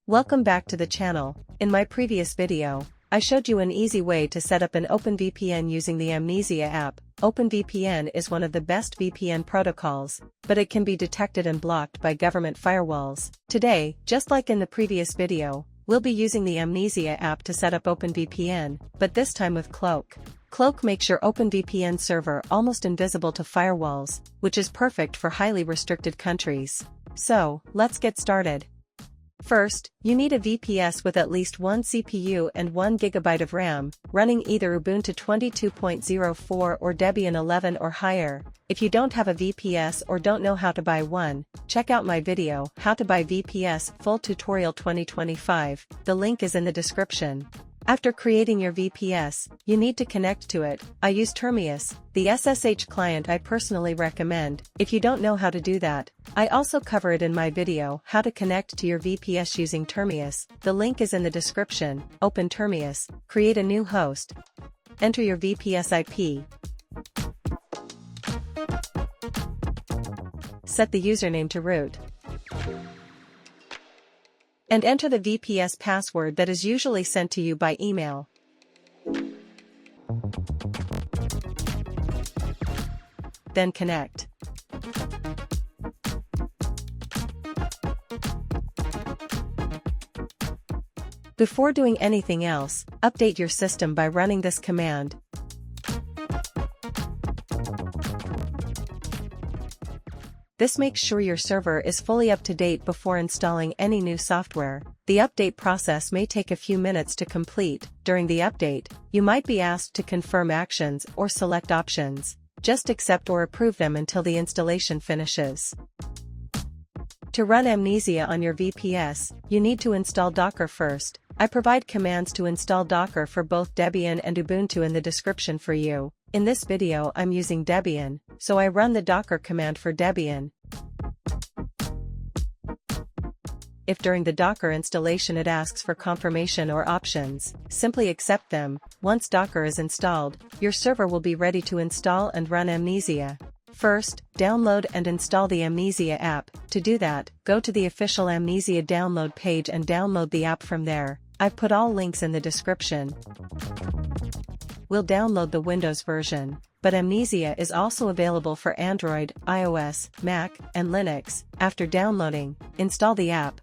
Welcome back to the channel. In my previous video, I showed you an easy way to set up an OpenVPN using the Amnezia app. OpenVPN is one of the best VPN protocols, but it can be detected and blocked by government firewalls. Today, just like in the previous video, we'll be using the Amnezia app to set up OpenVPN, but this time with Cloak. Cloak makes your OpenVPN server almost invisible to firewalls, which is perfect for highly restricted countries. So, let's get started. First, you need a VPS with at least one CPU and 1 GB of RAM, running either Ubuntu 22.04 or Debian 11 or higher. If you don't have a VPS or don't know how to buy one, check out my video, How to Buy VPS Full Tutorial 2025, the link is in the description. After creating your VPS, you need to connect to it. I use Termius, the SSH client I personally recommend. If you don't know how to do that, I also cover it in my video, How to Connect to your VPS using Termius. The link is in the description. Open Termius, create a new host. Enter your VPS IP. Set the username to root. And enter the VPS password that is usually sent to you by email. Then connect. Before doing anything else, update your system by running this command. This makes sure your server is fully up to date before installing any new software. The update process may take a few minutes to complete. During the update, you might be asked to confirm actions or select options. Just accept or approve them until the installation finishes. To run Amnezia on your VPS, you need to install Docker first. I provide commands to install Docker for both Debian and Ubuntu in the description for you. In this video I'm using Debian, so I run the Docker command for Debian. If during the Docker installation it asks for confirmation or options, simply accept them. Once Docker is installed, your server will be ready to install and run Amnezia. First, download and install the Amnezia app. To do that, go to the official Amnezia download page and download the app from there. I've put all links in the description. We'll download the Windows version, but Amnezia is also available for Android, iOS, Mac, and Linux. After downloading, install the app.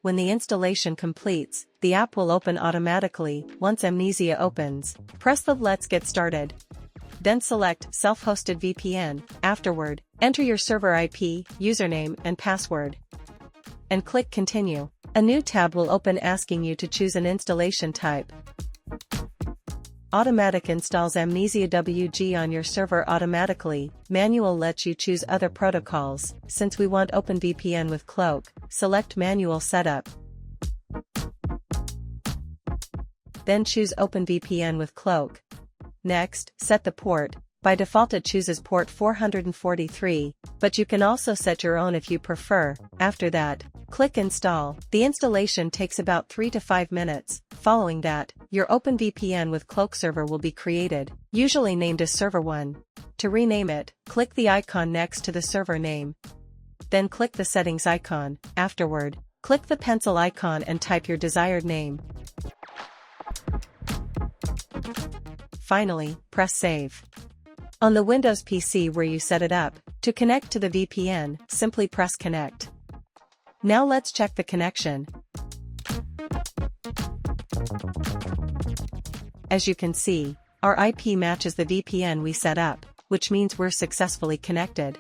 When the installation completes, the app will open automatically. Once Amnezia opens, press the Let's Get Started. Then select Self-Hosted VPN. Afterward, enter your server IP, username, and password. And click Continue. A new tab will open asking you to choose an installation type. Automatic installs Amnezia WG on your server automatically. Manual lets you choose other protocols. Since we want OpenVPN with Cloak, select Manual Setup. Then choose OpenVPN with Cloak. Next, set the port. By default it chooses port 443, but you can also set your own if you prefer. After that, click Install. The installation takes about 3 to 5 minutes. Following that, your OpenVPN with Cloak server will be created, usually named as Server 1. To rename it, click the icon next to the server name. Then click the settings icon. Afterward, click the pencil icon and type your desired name. Finally, press Save. On the Windows PC where you set it up, to connect to the VPN, simply press Connect. Now let's check the connection. As you can see, our IP matches the VPN we set up, which means we're successfully connected.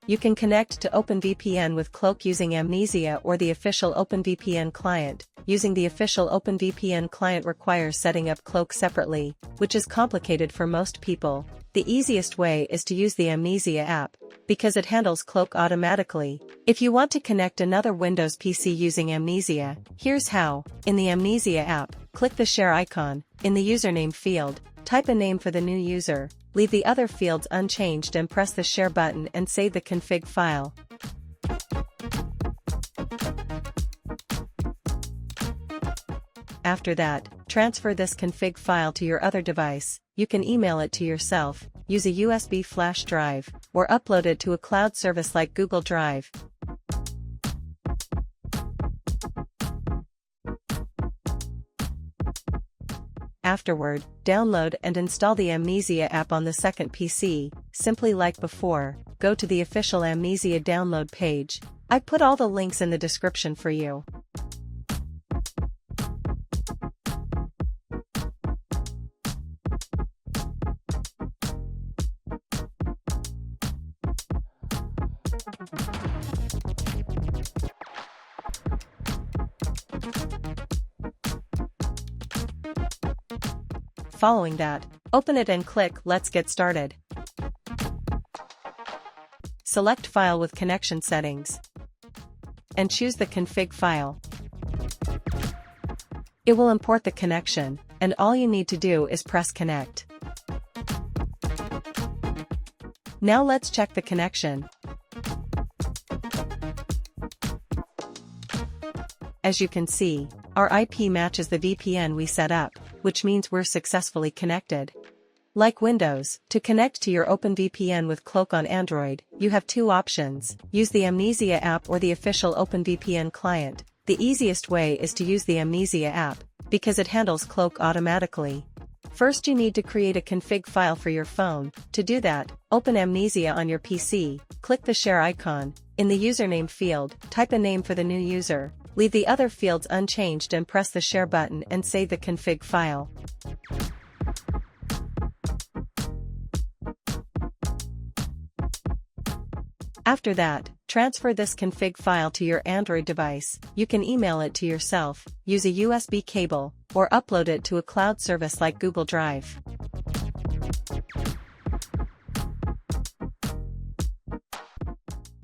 You can connect to OpenVPN with Cloak using Amnezia or the official OpenVPN client. Using the official OpenVPN client requires setting up Cloak separately, which is complicated for most people. The easiest way is to use the Amnezia app, because it handles Cloak automatically. If you want to connect another Windows PC using Amnezia, here's how. In the Amnezia app, click the share icon. In the username field, type a name for the new user. Leave the other fields unchanged and press the share button and save the config file. After that, transfer this config file to your other device. You can email it to yourself, use a USB flash drive, or upload it to a cloud service like Google Drive. Afterward, download and install the Amnezia app on the second PC. Simply like before, go to the official Amnezia download page. I put all the links in the description for you. Following that, open it and click Let's Get Started. Select File with Connection Settings and choose the config file. It will import the connection, and all you need to do is press Connect. Now let's check the connection. As you can see, our IP matches the VPN we set up, which means we're successfully connected. Like Windows, to connect to your OpenVPN with Cloak on Android, you have two options: use the Amnezia app or the official OpenVPN client. The easiest way is to use the Amnezia app, because it handles Cloak automatically. First, you need to create a config file for your phone. To do that, open Amnezia on your PC, click the share icon. In the username field, type a name for the new user. Leave the other fields unchanged and press the share button and save the config file. After that, transfer this config file to your Android device. You can email it to yourself, use a USB cable, or upload it to a cloud service like Google Drive.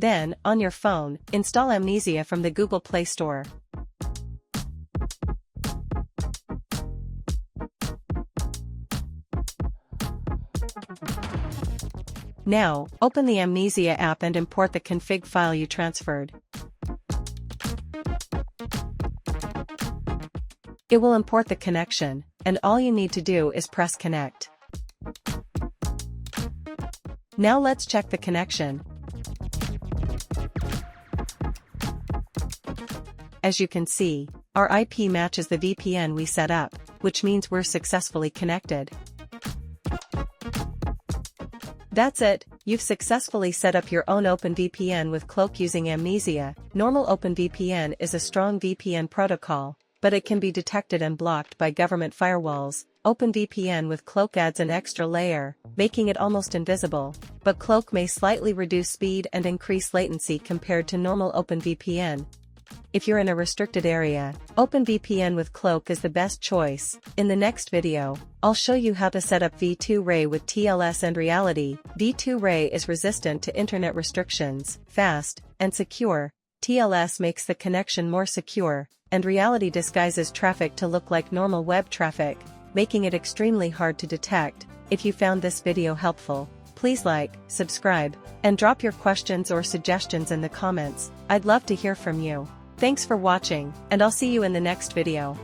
Then, on your phone, install Amnezia from the Google Play Store. Now, open the Amnezia app and import the config file you transferred. It will import the connection, and all you need to do is press Connect. Now let's check the connection. As you can see, our IP matches the VPN we set up, which means we're successfully connected. That's it, you've successfully set up your own OpenVPN with Cloak using Amnezia. Normal OpenVPN is a strong VPN protocol, but it can be detected and blocked by government firewalls. OpenVPN with Cloak adds an extra layer, making it almost invisible, but Cloak may slightly reduce speed and increase latency compared to normal OpenVPN. If you're in a restricted area, OpenVPN with Cloak is the best choice. In the next video, I'll show you how to set up V2Ray with TLS and Reality. V2Ray is resistant to internet restrictions, fast, and secure. TLS makes the connection more secure, and Reality disguises traffic to look like normal web traffic, making it extremely hard to detect. If you found this video helpful, please like, subscribe, and drop your questions or suggestions in the comments. I'd love to hear from you. Thanks for watching, and I'll see you in the next video.